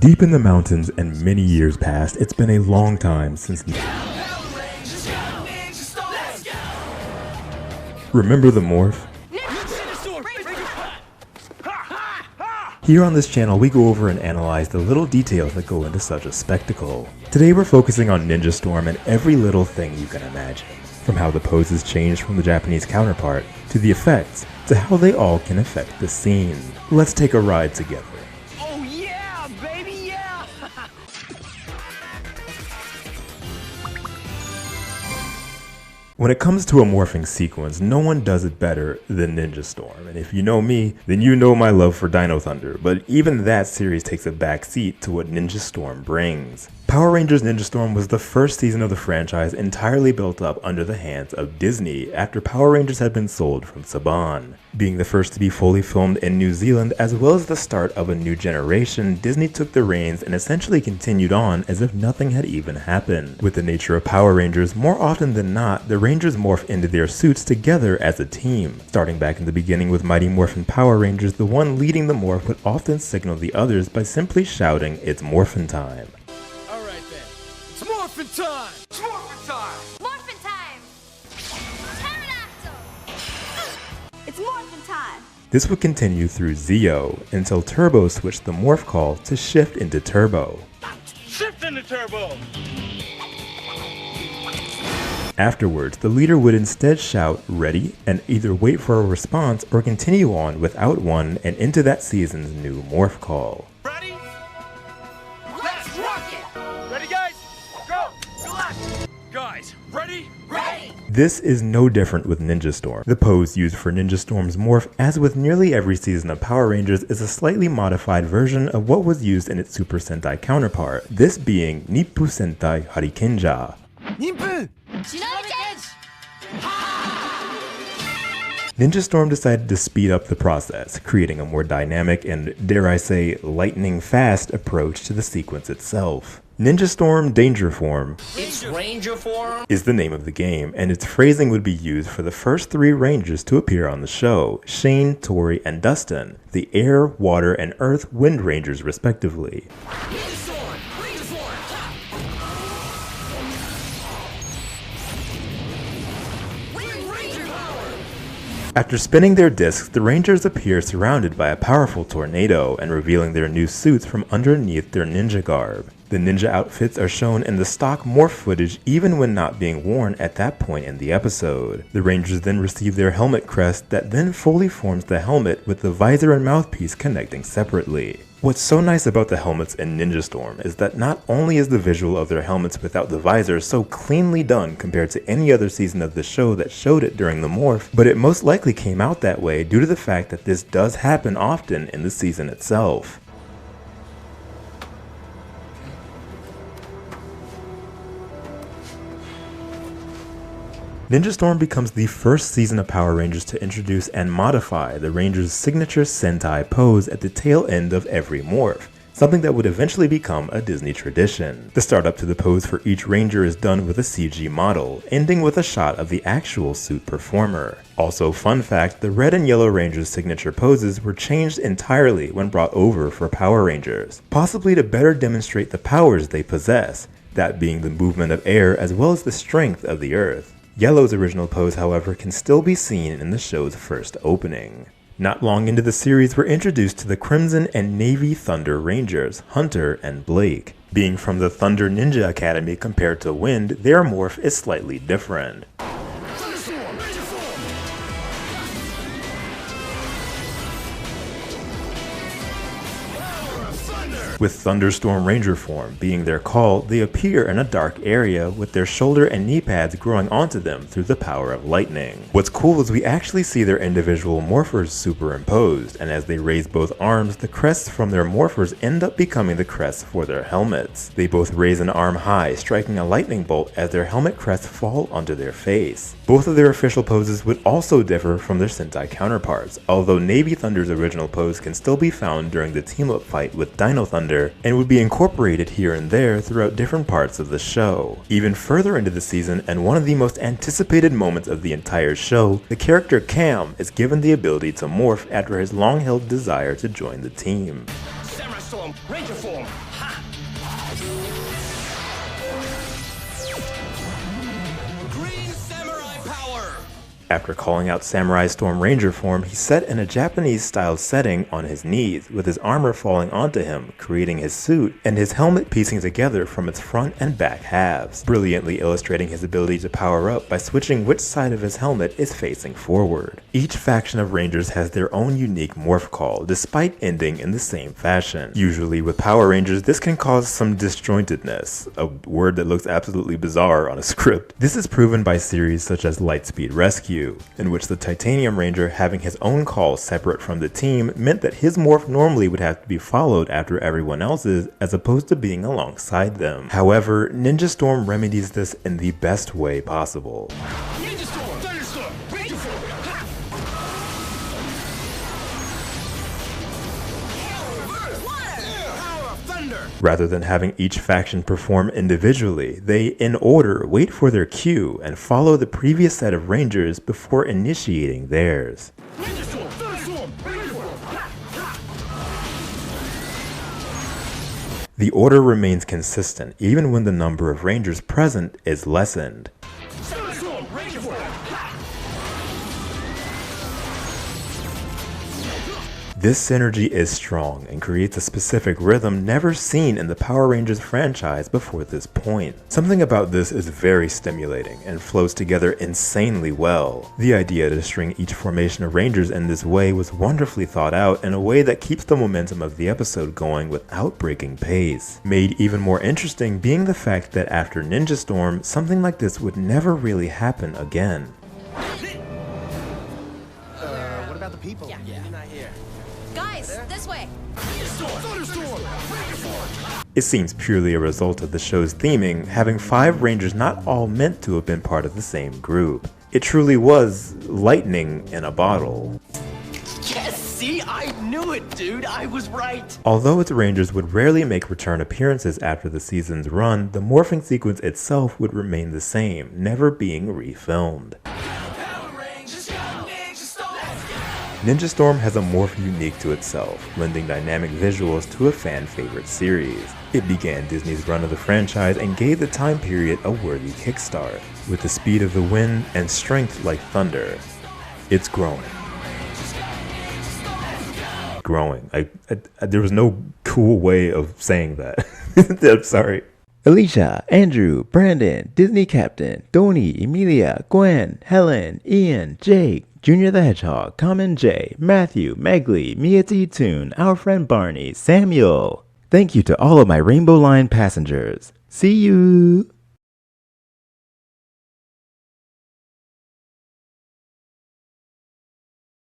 Deep in the mountains and many years past, it's been a long time since... Remember the MORPH? Here on this channel, we go over and analyze the little details that go into such a spectacle. Today we're focusing on Ninja Storm and every little thing you can imagine. From how the poses changed from the Japanese counterpart, to the effects, to how they all can affect the scene. Let's take a ride together. Oh yeah, baby, yeah! When it comes to a morphing sequence, no one does it better than Ninja Storm, and if you know me, then you know my love for Dino Thunder, but even that series takes a back seat to what Ninja Storm brings. Power Rangers Ninja Storm was the first season of the franchise entirely built up under the hands of Disney after Power Rangers had been sold from Saban. Being the first to be fully filmed in New Zealand as well as the start of a new generation, Disney took the reins and essentially continued on as if nothing had even happened. With the nature of Power Rangers, more often than not, the Rangers morph into their suits together as a team. Starting back in the beginning with Mighty Morphin Power Rangers, the one leading the morph would often signal the others by simply shouting, "It's morphin' time." It's morphin' time! It's morphin' time! Morphin' time! Pterodactyl! It's morphin' time! This would continue through Zeo until Turbo switched the morph call to shift into Turbo. Shift into turbo! Afterwards, the leader would instead shout "ready" and either wait for a response or continue on without one and into that season's new morph call. Ready? Let's rock it! Ready, guys? Go! Relax! Guys, ready? Ready! This is no different with Ninja Storm. The pose used for Ninja Storm's morph, as with nearly every season of Power Rangers, is a slightly modified version of what was used in its Super Sentai counterpart, this being Nippu Sentai Harikenja. Nimpu! Ninja Storm decided to speed up the process, creating a more dynamic and, dare I say, lightning fast approach to the sequence itself. Ninja Storm Danger Form It's Ranger form? is the name of the game, and its phrasing would be used for the first three Rangers to appear on the show, Shane, Tori, and Dustin, the Air, Water, and Earth Wind Rangers respectively. After spinning their discs, the Rangers appear surrounded by a powerful tornado and revealing their new suits from underneath their ninja garb. The ninja outfits are shown in the stock morph footage even when not being worn at that point in the episode. The Rangers then receive their helmet crest that then fully forms the helmet with the visor and mouthpiece connecting separately. What's so nice about the helmets in Ninja Storm is that not only is the visual of their helmets without the visor so cleanly done compared to any other season of the show that showed it during the morph, but it most likely came out that way due to the fact that this does happen often in the season itself. Ninja Storm becomes the first season of Power Rangers to introduce and modify the Rangers' signature Sentai pose at the tail end of every morph, something that would eventually become a Disney tradition. The startup to the pose for each Ranger is done with a CG model, ending with a shot of the actual suit performer. Also, fun fact, the Red and Yellow Rangers' signature poses were changed entirely when brought over for Power Rangers, possibly to better demonstrate the powers they possess, that being the movement of air as well as the strength of the earth. Yellow's original pose, however, can still be seen in the show's first opening. Not long into the series, we're introduced to the Crimson and Navy Thunder Rangers, Hunter and Blake. Being from the Thunder Ninja Academy compared to Wind, their morph is slightly different. With Thunderstorm Ranger form being their call, they appear in a dark area with their shoulder and knee pads growing onto them through the power of lightning. What's cool is we actually see their individual morphers superimposed, and as they raise both arms, the crests from their morphers end up becoming the crests for their helmets. They both raise an arm high, striking a lightning bolt as their helmet crests fall onto their face. Both of their official poses would also differ from their Sentai counterparts, although Navy Thunder's original pose can still be found during the team-up fight with Dino Thunder and would be incorporated here and there throughout different parts of the show. Even further into the season, and one of the most anticipated moments of the entire show, the character Cam is given the ability to morph after his long-held desire to join the team. Samurai Storm, Ranger form, Green samurai power! After calling out Samurai Storm Ranger form, he sat in a Japanese-style setting on his knees, with his armor falling onto him, creating his suit, and his helmet piecing together from its front and back halves, brilliantly illustrating his ability to power up by switching which side of his helmet is facing forward. Each faction of Rangers has their own unique morph call, despite ending in the same fashion. Usually with Power Rangers, this can cause some disjointedness, a word that looks absolutely bizarre on a script. This is proven by series such as Lightspeed Rescue, in which the Titanium Ranger having his own call separate from the team meant that his morph normally would have to be followed after everyone else's as opposed to being alongside them. However, Ninja Storm remedies this in the best way possible. Ninja Storm! Thunderstorm! Ranger Form! Power of Thunder! Rather than having each faction perform individually, they, in order, wait for their cue and follow the previous set of Rangers before initiating theirs. Ninja Storm! Thunderstorm! Ranger Form! The order remains consistent even when the number of Rangers present is lessened. Thunderstorm! Ranger Form! This synergy is strong and creates a specific rhythm never seen in the Power Rangers franchise before this point. Something about this is very stimulating and flows together insanely well. The idea to string each formation of Rangers in this way was wonderfully thought out in a way that keeps the momentum of the episode going without breaking pace. Made even more interesting being the fact that after Ninja Storm, something like this would never really happen again. What about the people? Yeah. You're not here. Guys, this way. Thunderstorm! Ranger Form! It seems purely a result of the show's theming, having 5 Rangers not all meant to have been part of the same group. It truly was lightning in a bottle. Yes, see? I knew it, dude. I was right. Although its Rangers would rarely make return appearances after the season's run, the morphing sequence itself would remain the same, never being refilmed. Ninja Storm has a morph unique to itself, lending dynamic visuals to a fan-favorite series. It began Disney's run of the franchise and gave the time period a worthy kickstart. With the speed of the wind and strength like thunder, it's growing. There was no cool way of saying that. I'm sorry. Alicia, Andrew, Brandon, Disney Captain, Tony, Emilia, Gwen, Helen, Ian, Jake, Junior the Hedgehog, Common J, Matthew, Megley, Mia T. Toon, our friend Barney, Samuel. Thank you to all of my Rainbow Line passengers. See you!